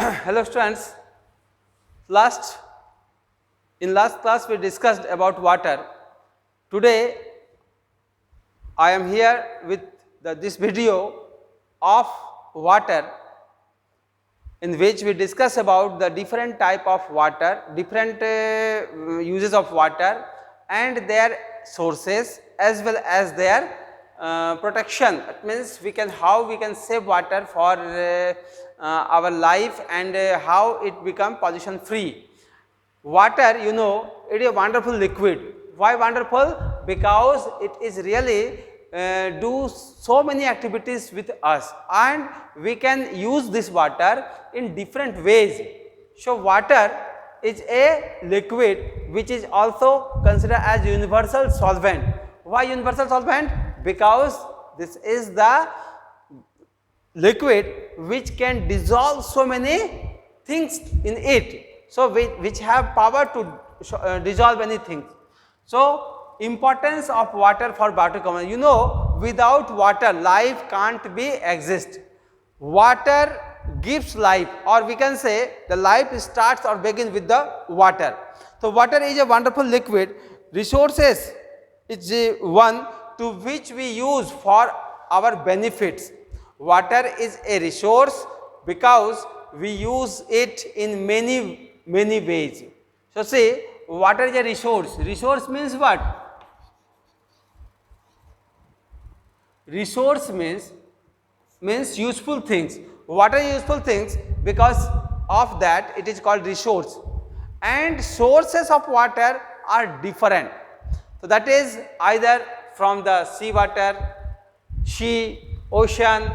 Hello students, last class we discussed about water. Today I am here with this video of water, in which we discuss about the different type of water, different uses of water and their sources as well as their protection. It means how we can save water for our life and how it become pollution free. Water, you know, it is a wonderful liquid. Why wonderful? Because it is really do so many activities with us, and we can use this water in different ways. So water is a liquid which is also considered as universal solvent. Why universal solvent? Because this is the liquid which can dissolve so many things in it, so which have power to dissolve anything. So importance of water for biotic community. You know, without water life can't be exist. Water gives life, or we can say the life starts or begins with the water. So water is a wonderful liquid. Resources is one to which we use for our benefits. Water is a resource because we use it in many ways. So say water is a resource. Resource means what? Resource means useful things. Water is useful things, because of that it is called resource. And sources of water are different. So that is either from the sea water, sea, ocean,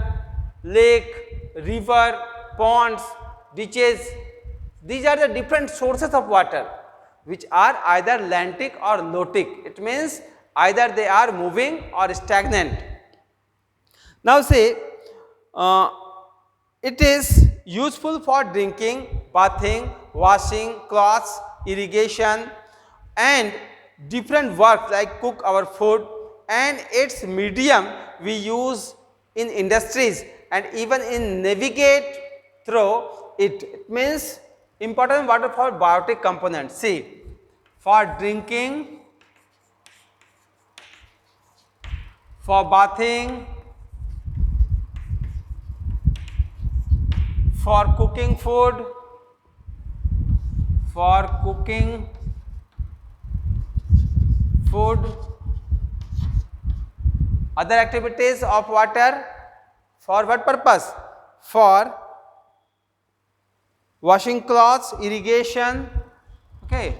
lake, river, ponds, ditches. These are the different sources of water which are either lentic or lotic. It means either they are moving or stagnant. Now say it is useful for drinking, bathing, washing clothes, irrigation and different work like cook our food, and its medium we use in industries and even in navigate through it. It means important water for biotic components. See, for drinking, for bathing, for cooking food, other activities of water. For what purpose? For washing clothes, irrigation, okay,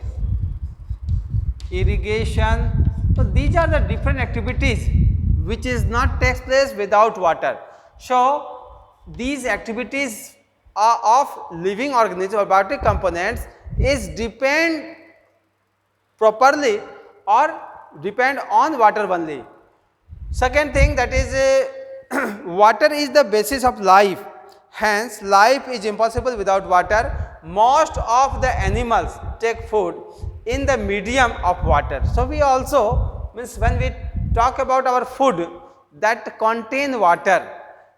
irrigation. So these are the different activities which is not takes place without water. So these activities of living organisms or biotic components is depend properly or depend on water only. Second thing, that is water is the basis of life. Hence life is impossible without water. Most of the animals take food in the medium of water. So we also, means when we talk about our food that contain water,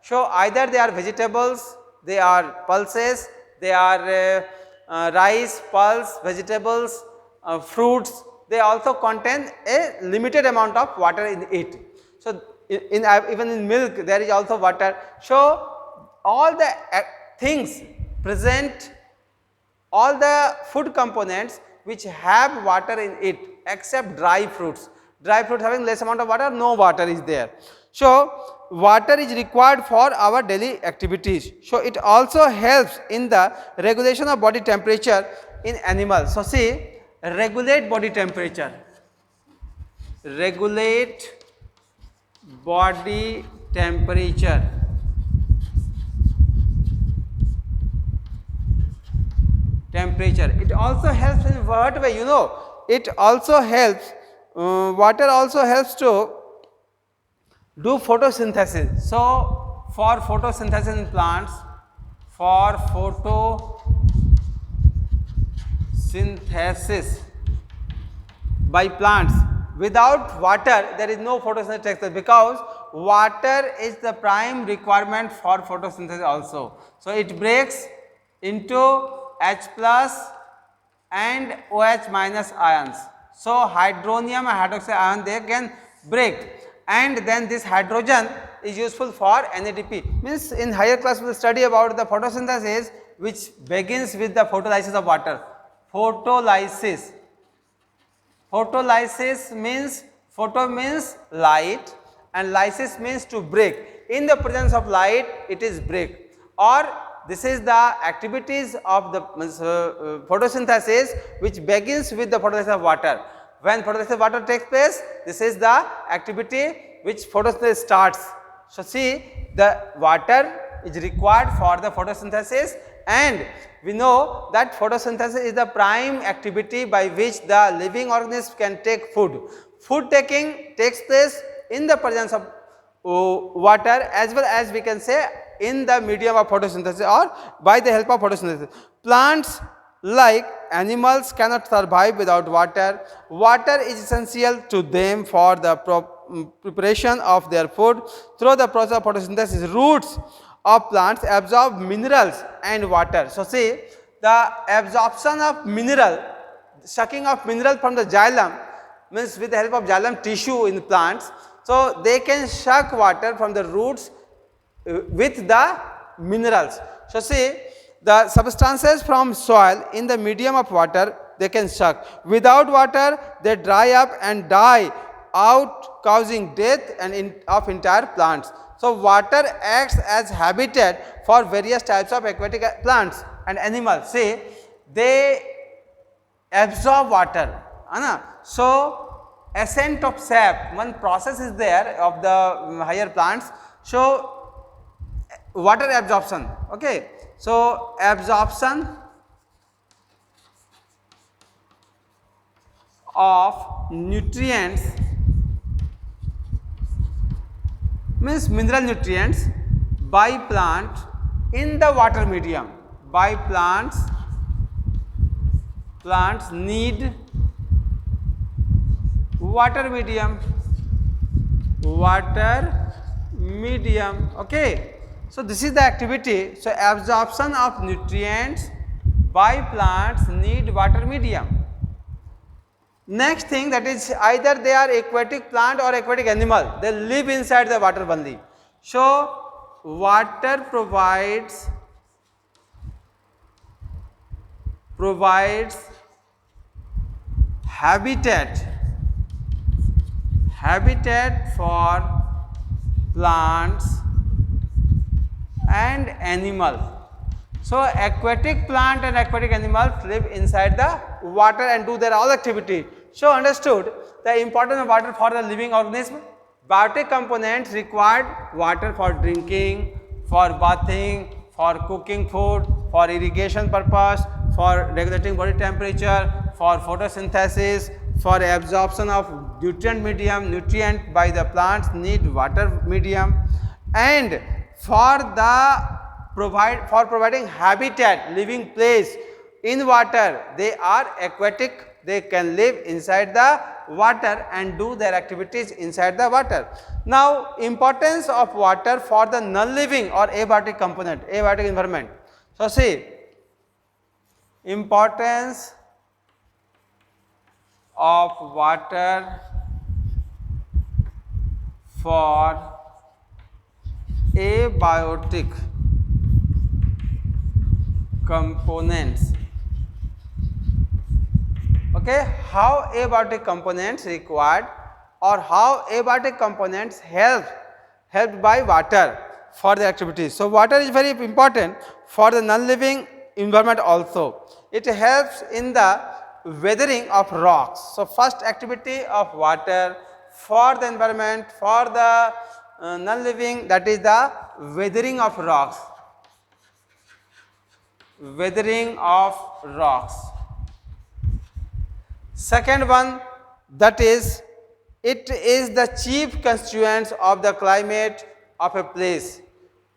so either they are vegetables, they are pulses, they are rice, pulse, vegetables, fruits, they also contain a limited amount of water in it. So even in milk there is also water. So all the things present, all the food components which have water in it except dry fruits. Dry fruits having less amount of water, no water is there. So water is required for our daily activities. So it also helps in the regulation of body temperature in animals. So see, regulate body temperature. Regulate body temperature. It also helps in what way? You know, it also helps, water also helps to do photosynthesis. So for photosynthesis in plants, for photosynthesis by plants, without water there is no photosynthesis, because water is the prime requirement for photosynthesis also. So it breaks into H plus and OH minus ions. So hydronium and hydroxide ion, they can break, and then this hydrogen is useful for NADP. Means in higher class we will study about the photosynthesis, which begins with the photolysis of water. Photolysis. Photolysis means, photo means light and lysis means to break. In the presence of light it is break, or this is the activities of the photosynthesis which begins with the photolysis of water. When photosynthesis of water takes place, this is the activity which photosynthesis starts. So see, the water is required for the photosynthesis, and we know that photosynthesis is the prime activity by which the living organism can take food. Food taking takes place in the presence of water, as well as we can say in the medium of photosynthesis or by the help of photosynthesis. Plants like animals cannot survive without water. Water is essential to them for the preparation of their food. Through the process of photosynthesis, roots of plants absorb minerals and water. So see, the absorption of mineral, sucking of mineral from the xylem, means with the help of xylem tissue in plants. So they can suck water from the roots with the minerals. So see, the substances from soil in the medium of water, they can suck. Without water, they dry up and die out, causing death and of entire plants. So water acts as habitat for various types of aquatic plants and animals. See, they absorb water. So ascent of sap, one process is there of the higher plants. So water absorption, okay. So absorption of nutrients means mineral nutrients by plant in the water medium. By plants need water medium, okay. So this is the activity. So absorption of nutrients by plants need water medium. Next thing, that is either they are aquatic plant or aquatic animal, they live inside the water only. So water provides habitat for plants and animal. So aquatic plant and aquatic animals live inside the water and do their all activity. So understood the importance of water for the living organism. Biotic components required water for drinking, for bathing, for cooking food, for irrigation purpose, for regulating body temperature, for photosynthesis, for absorption of nutrient by the plants need water medium, and for providing habitat, living place in water. They are aquatic, they can live inside the water and do their activities inside the water. Now importance of water for the non-living or abiotic component, abiotic environment. So see, importance of water for abiotic components. Okay, how abiotic components required, or how abiotic components helped by water for the activities. So water is very important for the non-living environment also. It helps in the weathering of rocks. So first activity of water for the environment, for the non-living, that is the weathering of rocks. Second one, that is, it is the chief constituent of the climate of a place.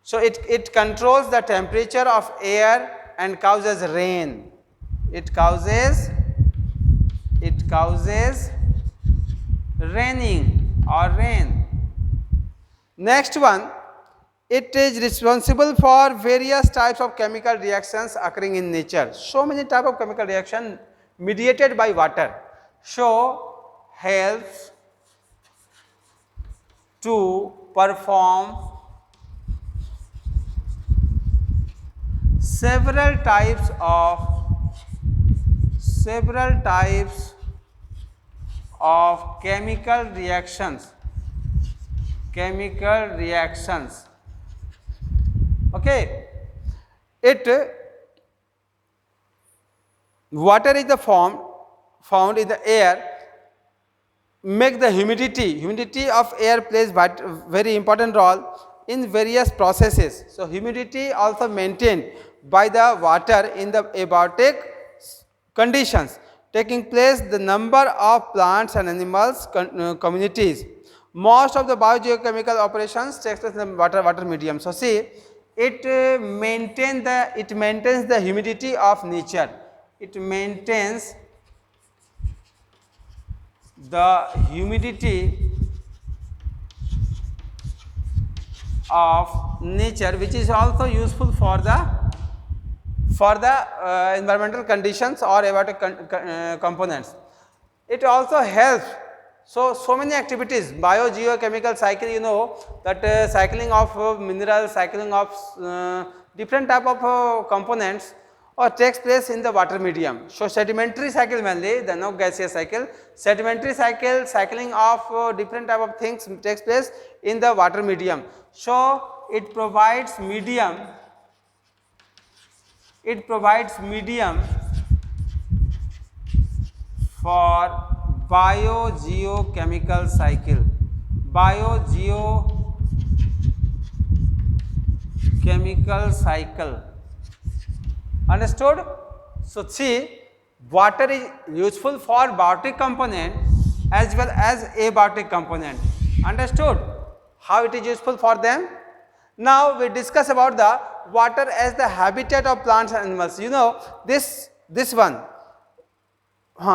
So it controls the temperature of air and causes rain. It causes raining or rain. Next one, It is responsible for various types of chemical reactions occurring in nature. So many type of chemical reaction mediated by water. So helps to perform several types of chemical reactions. Okay, it water is the form found in the air, make the humidity of air plays very important role in various processes. So humidity also maintained by the water in the abiotic conditions taking place the number of plants and animals communities. Most of the biogeochemical operations takes place in the water medium. So see, it maintains the humidity of nature. It maintains the humidity of nature, which is also useful for the environmental conditions or abiotic components. It also helps. So many activities, biogeochemical cycle, you know that cycling of minerals, cycling of different type of components or takes place in the water medium. So sedimentary cycle mainly, the no gaseous cycle, sedimentary cycle, cycling of different type of things takes place in the water medium. So it provides medium for biogeochemical cycle. Understood? So see, water is useful for biotic component as well as abiotic component. Understood how it is useful for them? Now we discuss about the water as the habitat of plants and animals. You know this one.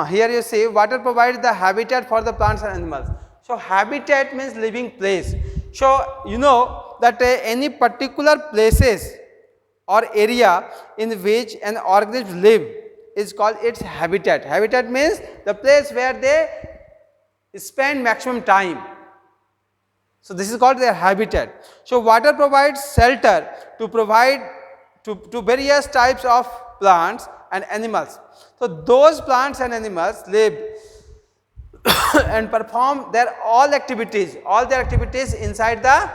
Here you see water provides the habitat for the plants and animals. So habitat means living place. So you know that any particular places or area in which an organism live is called its habitat. Habitat means the place where they spend maximum time. So this is called their habitat. So water provides shelter to various types of plants and animals. So those plants and animals live and perform all their activities inside the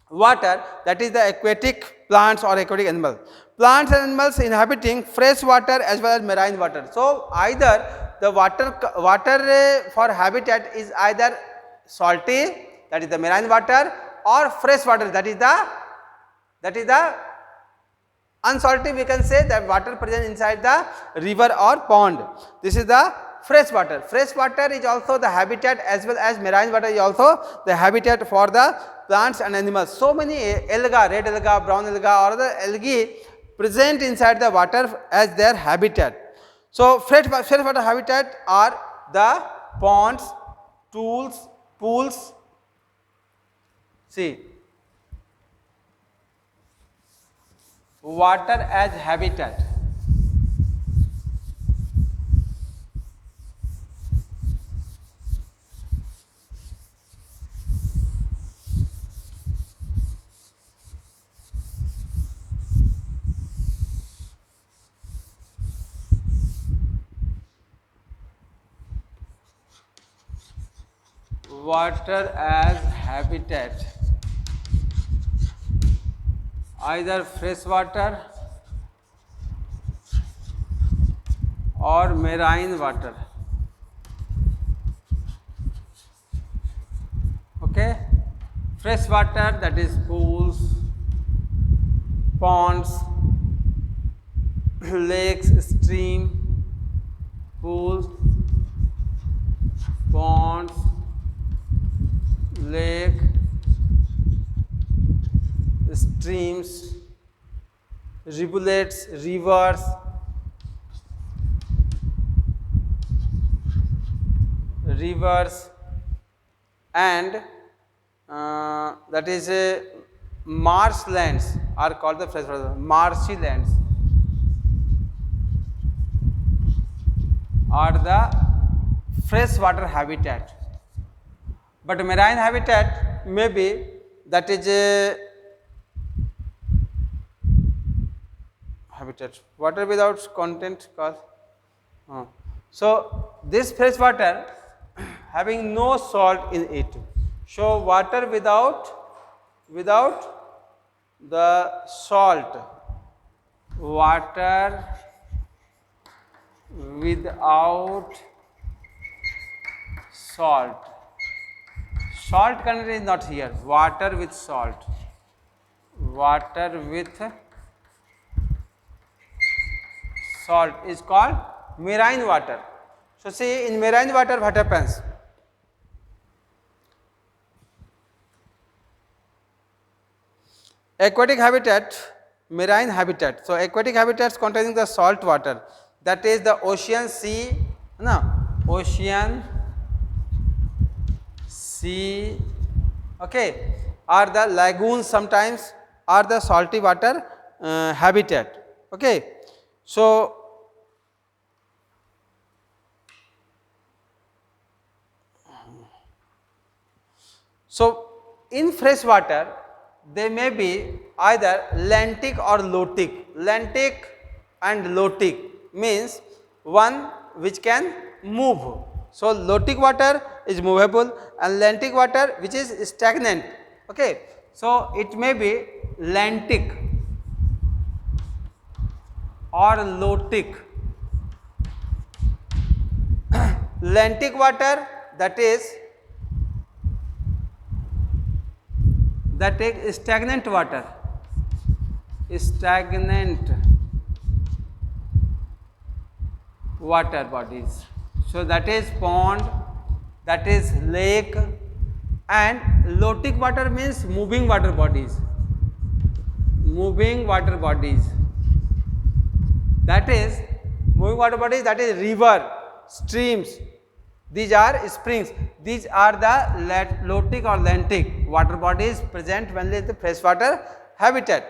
water, that is the aquatic plants or aquatic animals. Plants and animals inhabiting fresh water as well as marine water. So either the water for habitat is either salty, that is the marine water, or fresh water, that is the unsalty, we can say that water present inside the river or pond. This is the fresh water. Fresh water is also the habitat as well as marine water is also the habitat for the plants and animals. So many alga, red alga, brown alga or the algae present inside the water as their habitat. So fresh water habitat are the ponds, pools. See, water as habitat. Water as habitat, either fresh water or marine water. Okay, fresh water, that is pools, ponds, lakes, stream, pools, ponds, lake, streams, rivulets, rivers, and that is marshlands are called the freshwater. Marshy lands are the freshwater habitat. But marine habitat may be that is a habitat water without content called. So this freshwater having no salt in it. So water without the salt, water without salt. Salt content is not here. Water with salt. Water with salt is called marine water. So see, in marine water what happens? Aquatic habitat, marine habitat. So aquatic habitats containing the salt water, that is the ocean, sea, ocean, sea, okay, or the lagoons sometimes, are the salty water habitat. Okay. So in fresh water they may be either lentic or lotic. Lentic and lotic means one which can move. So lotic water is movable and lentic water which is stagnant. Okay. So it may be lentic or lotic. Lentic water, that is stagnant water, stagnant water bodies. So that is pond, that is lake, and lotic water means moving water bodies. Moving water bodies, that is moving water bodies, that is river, streams, these are springs. These are the lotic or lentic water bodies present mainly in the freshwater habitat.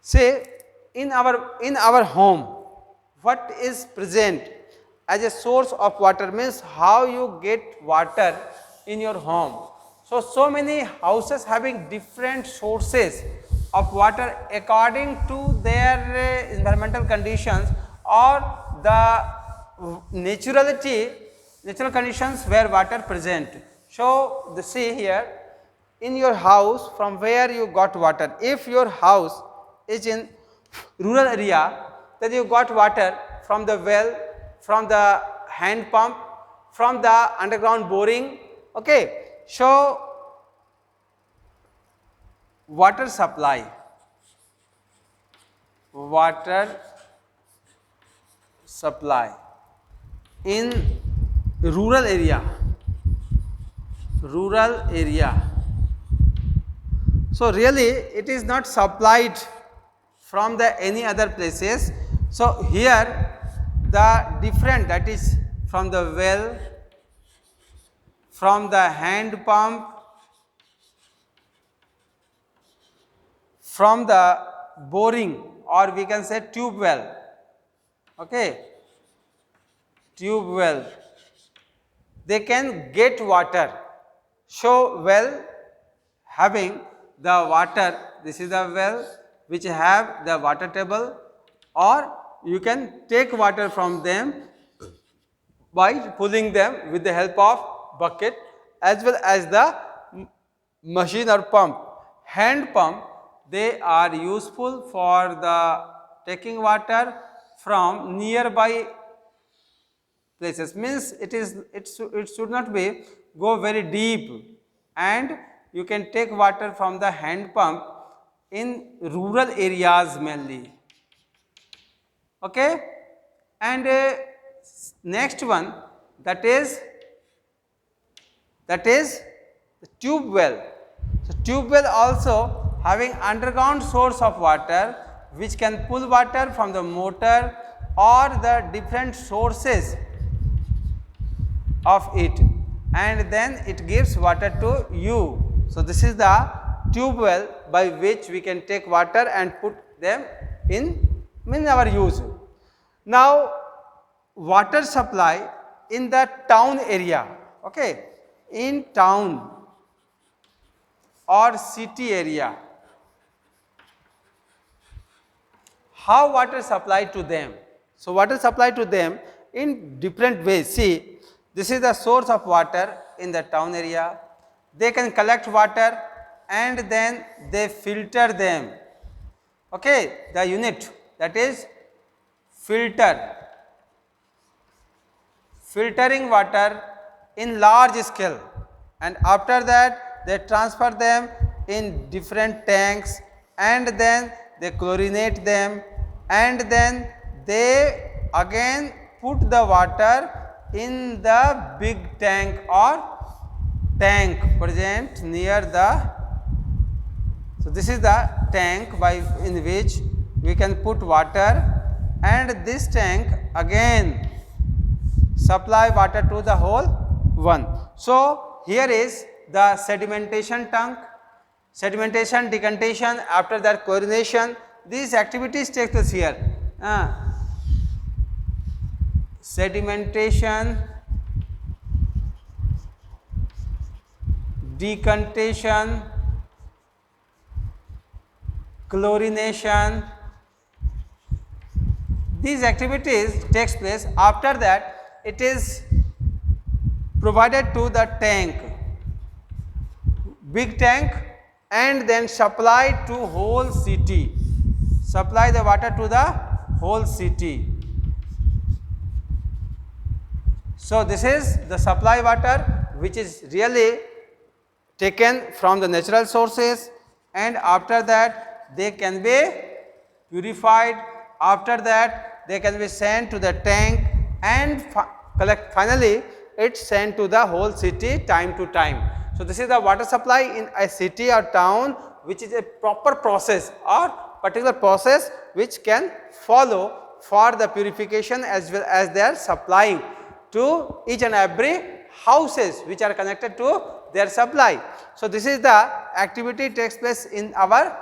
Say in our home, what is present as a source of water means how you get water in your home. So many houses having different sources of water according to their environmental conditions or the natural conditions where water present. So see here, in your house from where you got water. If your house is in rural area, then you got water from the well, from the hand pump, from the underground boring. Okay. So water supply in rural area. So really it is not supplied from the any other places. So here the different, that is from the well, from the hand pump, from the boring, or we can say tube well. Okay, tube well, they can get water. So well having the water, this is the well which have the water table, or you can take water from them by pulling them with the help of bucket as well as the machine or pump. Hand pump, they are useful for the taking water from nearby places, means it should not be go very deep, and you can take water from the hand pump in rural areas mainly. Okay. And next one, that is the tube well. So tube well also having underground source of water which can pull water from the motor or the different sources of it, and then it gives water to you. So this is the tube well by which we can take water and put them in our use. Now water supply in the town area, okay, in town or city area, how water supply to them? So water supply to them in different ways. See, this is the source of water in the town area. They can collect water and then they filter them. Okay, the unit, that is filtering water in large scale, and after that they transfer them in different tanks, and then they chlorinate them, and then they again put the water in the big tank or tank present near the. So this is the tank in which we can put water, and this tank again supply water to the whole one. So here is the sedimentation tank, sedimentation, decantation, after that chlorination, these activities take place here. Sedimentation, decantation, chlorination, these activities takes place. After that it is provided to the tank, big tank, and then supplied to whole city, supply the water to the whole city. So this is the supply water which is really taken from the natural sources, and after that they can be purified, after that they can be sent to the tank, and finally it's sent to the whole city time to time. So this is the water supply in a city or town, which is a proper process or particular process which can follow for the purification as well as they are supplying to each and every houses which are connected to their supply. So this is the activity takes place in our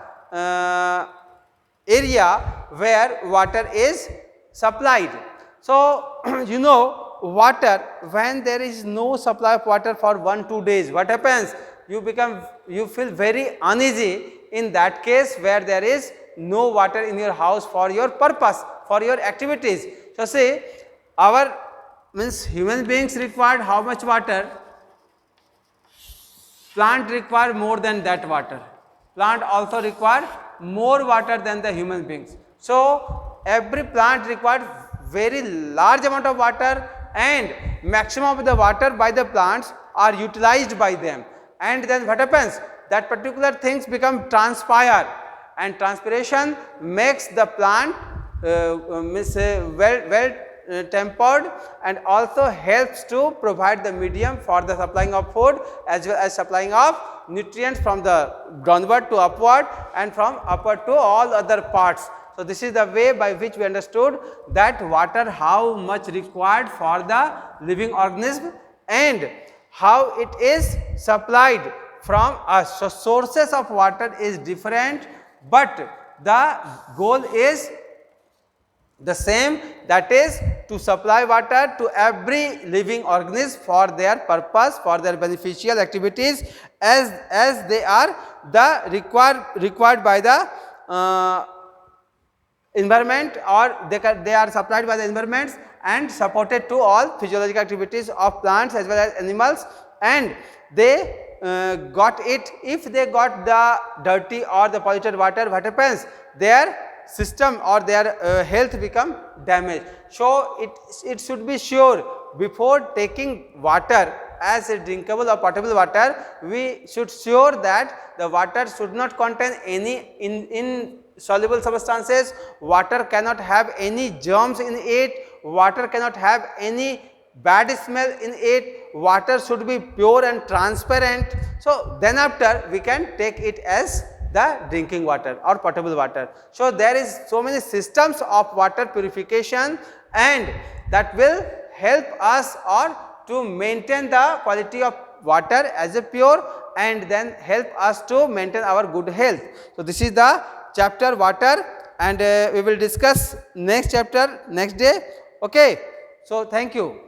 area where water is supplied. So you know, water, when there is no supply of water for 1-2 days, what happens? You feel very uneasy in that case where there is no water in your house for your purpose, for your activities. So say our human beings require how much water? Plant require more than that water. Plant also require more water than the human beings. So every plant requires very large amount of water, and maximum of the water by the plants are utilized by them, and then what happens? That particular things become transpire, and transpiration makes the plant well tempered, and also helps to provide the medium for the supplying of food as well as supplying of nutrients from the downward to upward and from upward to all other parts. So this is the way by which we understood that water how much required for the living organism and how it is supplied from us. So sources of water is different, but the goal is the same, that is to supply water to every living organism for their purpose, for their beneficial activities as they are the required by the environment, or they are supplied by the environments and supported to all physiological activities of plants as well as animals, and they got it. If they got the dirty or the polluted water, what happens? Their system or their health become damaged. So it should be sure before taking water as a drinkable or potable water, we should sure that the water should not contain any insoluble substances, water cannot have any germs in it, water cannot have any bad smell in it, water should be pure and transparent. So then after we can take it as the drinking water or potable water. So there is so many systems of water purification, and that will help us or to maintain the quality of water as a pure, and then help us to maintain our good health. So this is the chapter water, and we will discuss next chapter next day. Okay. So thank you.